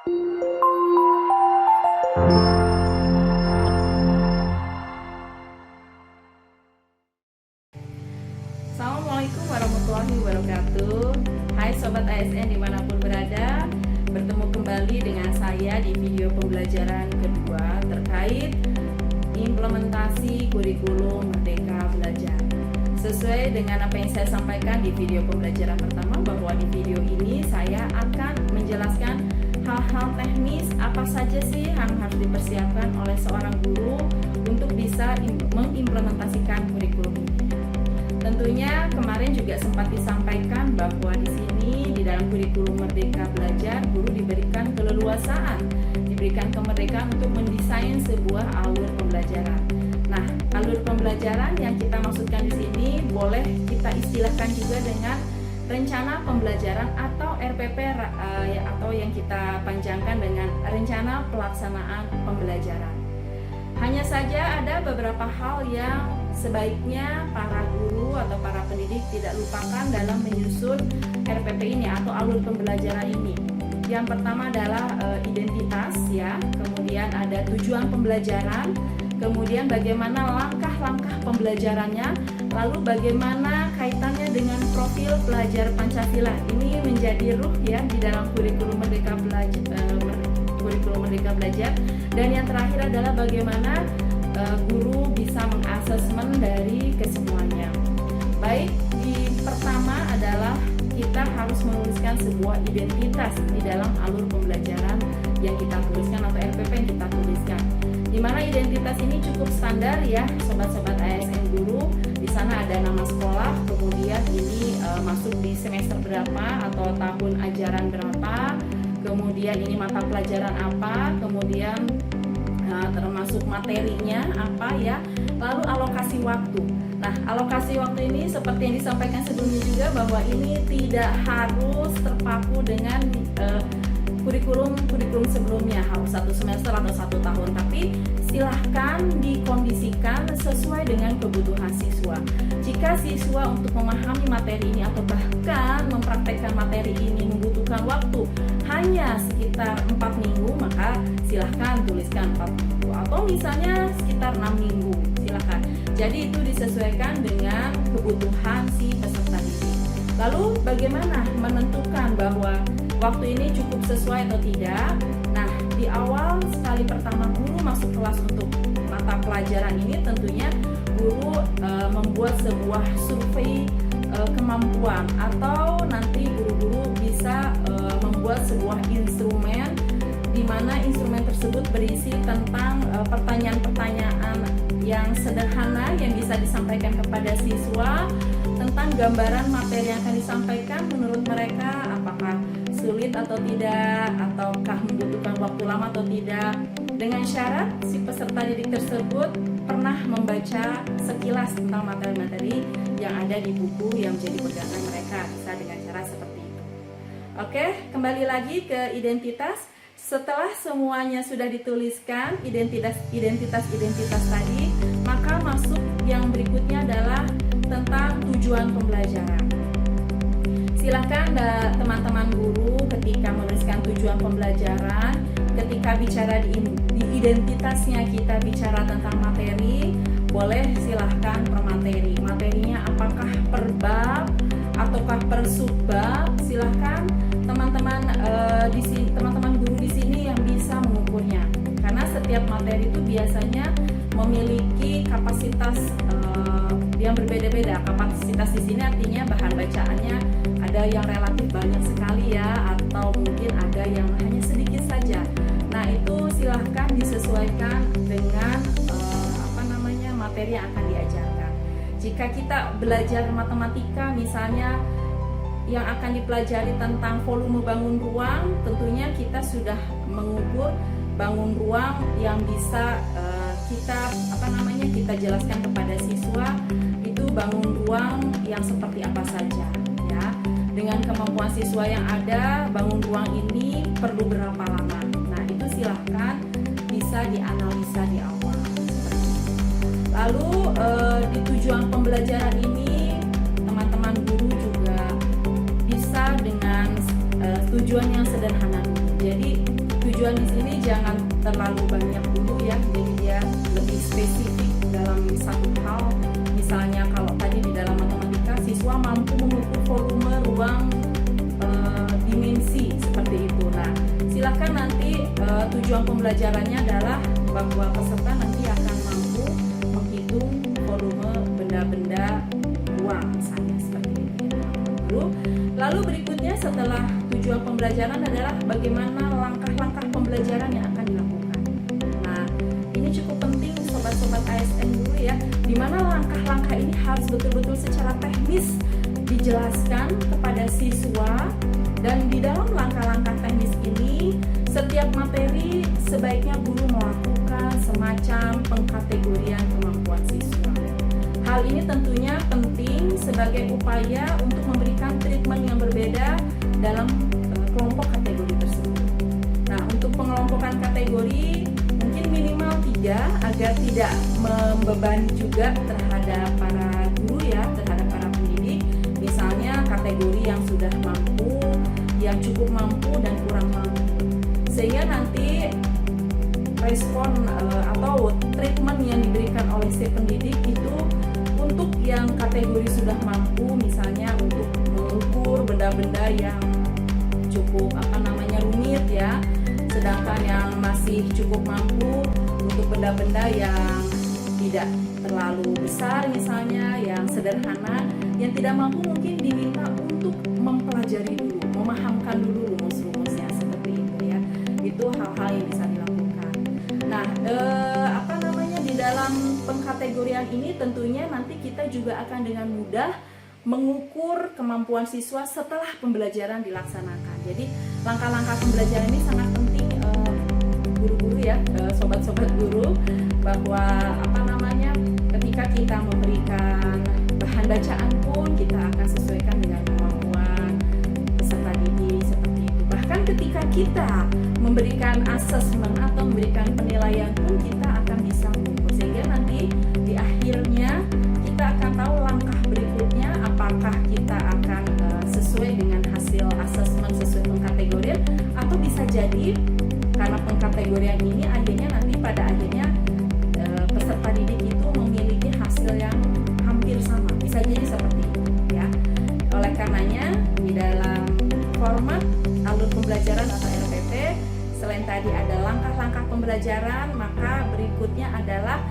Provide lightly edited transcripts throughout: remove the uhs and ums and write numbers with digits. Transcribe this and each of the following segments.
Assalamualaikum warahmatullahi wabarakatuh. Hai Sobat ASN dimanapun berada, bertemu kembali dengan saya di video pembelajaran kedua terkait implementasi kurikulum Merdeka Belajar. Sesuai dengan apa yang saya sampaikan di video pembelajaran pertama, bahwa di video ini saya akan menjelaskan hal-hal teknis apa saja sih yang harus dipersiapkan oleh seorang guru untuk bisa mengimplementasikan kurikulum ini. Tentunya kemarin juga sempat disampaikan bahwa di sini di dalam kurikulum Merdeka Belajar, guru diberikan keleluasaan, diberikan kemerdekaan untuk mendesain sebuah alur pembelajaran. Nah, alur pembelajaran yang kita maksudkan di sini boleh kita istilahkan juga dengan rencana pembelajaran atau RPP atau yang kita panjangkan dengan rencana pelaksanaan pembelajaran. Hanya saja ada beberapa hal yang sebaiknya para guru atau para pendidik tidak lupakan dalam menyusun RPP ini atau alur pembelajaran ini. Yang pertama adalah identitas ya, kemudian ada tujuan pembelajaran, kemudian bagaimana langkah-langkah pembelajarannya, lalu bagaimana kaitannya dengan profil pelajar Pancasila. Ini menjadi ruh ya di dalam kurikulum Merdeka Belajar. Dan yang terakhir adalah bagaimana guru bisa mengasesmen dari kesemuanya. Baik, di pertama adalah kita harus menuliskan sebuah identitas di dalam alur pembelajaran yang kita tuliskan atau RPP yang kita tuliskan. Di mana identitas ini cukup standar ya, sobat-sobat ASN guru. Di sana ada nama sekolah, kemudian ini masuk di semester berapa atau tahun ajaran berapa, kemudian ini mata pelajaran apa, kemudian termasuk materinya apa ya, lalu alokasi waktu. Nah, alokasi waktu ini seperti yang disampaikan sebelumnya juga, bahwa ini tidak harus terpaku dengan kurikulum sebelumnya harus 1 semester atau 1 tahun, tapi silahkan dikondisikan sesuai dengan kebutuhan siswa. Jika siswa untuk memahami materi ini atau bahkan mempraktekkan materi ini membutuhkan waktu hanya sekitar 4 minggu, maka silahkan tuliskan 4 minggu, atau misalnya sekitar 6 minggu, silahkan. Jadi itu disesuaikan dengan kebutuhan si peserta didik. Lalu bagaimana menentukan bahwa waktu ini cukup sesuai atau tidak? Nah, di awal sekali pertama guru masuk kelas untuk mata pelajaran ini, tentunya guru membuat sebuah survei kemampuan, atau nanti guru-guru bisa membuat sebuah instrumen di mana instrumen tersebut berisi tentang pertanyaan-pertanyaan yang sederhana yang bisa disampaikan kepada siswa tentang gambaran materi yang akan disampaikan menurut mereka, apakah sulit atau tidak, ataukah membutuhkan waktu lama atau tidak, dengan syarat si peserta didik tersebut pernah membaca sekilas tentang materi-materi yang ada di buku yang menjadi pegangan mereka, bisa dengan cara seperti itu. Oke, kembali lagi ke identitas. Setelah semuanya sudah dituliskan identitas tadi, maka masuk yang berikutnya adalah tentang tujuan pembelajaran. Silakan teman-teman guru ketika menuliskan tujuan pembelajaran, ketika bicara di identitasnya kita bicara tentang materi, boleh silahkan per materi. Materinya apakah per bab ataukah per subbab? Silahkan teman-teman guru di sini yang bisa mengukurnya. Karena setiap materi itu biasanya memiliki kapasitas yang berbeda-beda. Kapasitas di sini artinya bahan bacaannya ada yang relatif banyak sekali ya, atau mungkin ada yang hanya sedikit saja. Nah, itu silahkan disesuaikan dengan materi yang akan diajarkan. Jika kita belajar matematika misalnya, yang akan dipelajari tentang volume bangun ruang, tentunya kita sudah mengukur bangun ruang yang bisa kita jelaskan kepada siswa itu bangun ruang yang seperti apa saja ya. Dengan kemampuan siswa yang ada, bangun ruang ini perlu berapa lama. Nah, itu silahkan bisa dianalisa di awal. Lalu di tujuan pembelajaran ini teman-teman guru juga bisa dengan tujuan yang sederhana. Jadi assessment di sini jangan terlalu banyak dulu ya, jadi dia lebih spesifik dalam satu hal. Misalnya kalau tadi di dalam matematika siswa mampu mengukur volume ruang, dimensi seperti itu. Nah, silakan nanti tujuan pembelajarannya adalah bahwa peserta nanti akan mampu menghitung volume benda-benda ruang misalnya seperti itu. Lalu berikutnya setelah tujuan pembelajaran adalah bagaimana langkah-langkah pembelajaran yang akan dilakukan. Nah, ini cukup penting sobat-sobat ASN dulu ya, dimana langkah-langkah ini harus betul-betul secara teknis dijelaskan kepada siswa, dan di dalam langkah-langkah teknis ini setiap materi sebaiknya guru melakukan semacam pengkategorian kemampuan siswa. Hal ini tentunya penting sebagai upaya untuk memberikan treatment yang berbeda dalam kelompok kategori tersebut. Nah, untuk pengelompokan kategori mungkin minimal 3 agar tidak membebani juga terhadap para guru ya, terhadap para pendidik. Misalnya kategori yang sudah mampu, yang cukup mampu, dan kurang mampu. Sehingga nanti respon atau treatment yang diberikan oleh si pendidik itu untuk yang kategori sudah mampu, misalnya untuk mengukur benda-benda yang cukup rumit ya, sedangkan yang masih cukup mampu untuk benda-benda yang tidak terlalu besar misalnya, yang sederhana, yang tidak mampu mungkin diminta untuk mempelajari dulu, memahamkan dulu rumus-rumusnya seperti itu ya. Itu hal-hal yang bisa dilakukan. Nah, di dalam pengkategorian ini tentunya nanti kita juga akan dengan mudah mengukur kemampuan siswa setelah pembelajaran dilaksanakan. Jadi langkah-langkah pembelajaran ini sangat penting guru-guru ya, sobat-sobat guru, bahwa ketika kita memberikan bahan bacaan pun kita akan sesuaikan dengan kemampuan peserta didik seperti itu. Bahkan ketika kita memberikan asesmen atau memberikan penilaian pun kita akan bisa mengukur, sehingga nanti di akhirnya kita akan tahu langkah berikutnya apakah kita akan sesuai dengan hasil asesmen sesuai pengkategorian, atau bisa jadi karena pengkategorian ini akhirnya nanti pada akhirnya peserta didik itu memiliki hasil yang hampir sama, bisa jadi seperti itu ya. Oleh karenanya di dalam format alur pembelajaran atau RPP, selain tadi ada langkah-langkah pembelajaran, maka berikutnya adalah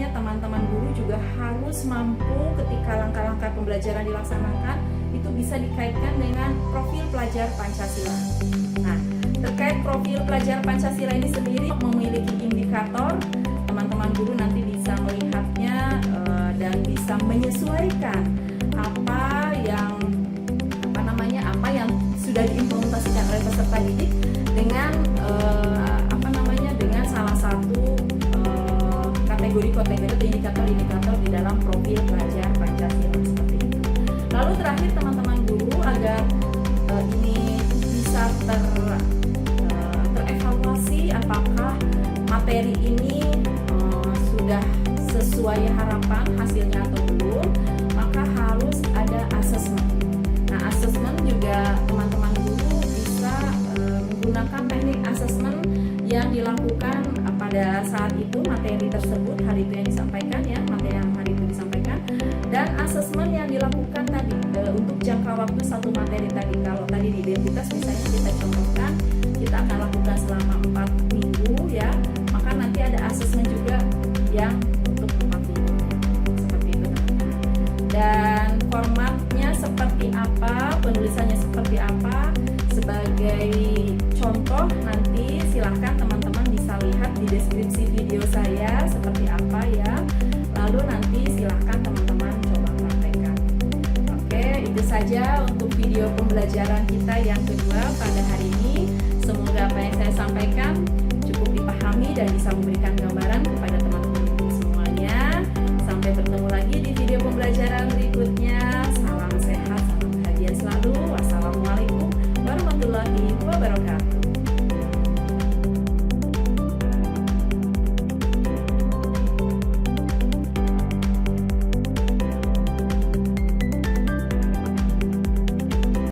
teman-teman guru juga harus mampu ketika langkah-langkah pembelajaran dilaksanakan itu bisa dikaitkan dengan profil pelajar Pancasila. Nah, terkait profil pelajar Pancasila ini sendiri memiliki indikator, teman-teman guru nanti bisa melihatnya dan bisa menyesuaikan apa yang sudah diimplementasikan oleh peserta didik dengan dengan salah satu kategori-kategori atau indikator-indikator di dalam profil pelajar Pancasila seperti itu. Lalu terakhir teman-teman guru, agar ini bisa terevaluasi apakah materi ini sudah sesuai harapan hasilnya atau belum, maka harus ada asesmen. Nah, asesmen juga teman-teman guru bisa menggunakan teknik asesmen yang dilakukan pada saat itu materi tersebut, hari itu yang disampaikan ya, materi yang hari itu disampaikan, dan asesmen yang dilakukan tadi untuk jangka waktu satu materi tadi. Kalau tadi di identitas misalnya kita contohkan, kita akan lakukan selama 4 minggu ya, maka nanti ada asesmen juga yang untuk 4 minggu seperti itu. Dan formatnya seperti apa, penulisannya seperti apa, sebagai contoh nanti silahkan teman-teman bisa lihat di deskripsi video saya seperti apa ya. Lalu nanti silahkan teman-teman coba praktekkan. Oke, itu saja untuk video pembelajaran kita yang kedua pada hari ini. Semoga apa yang saya sampaikan cukup dipahami dan bisa memberikan gambaran kepada teman-teman semuanya. Sampai bertemu lagi di video pembelajaran berikutnya.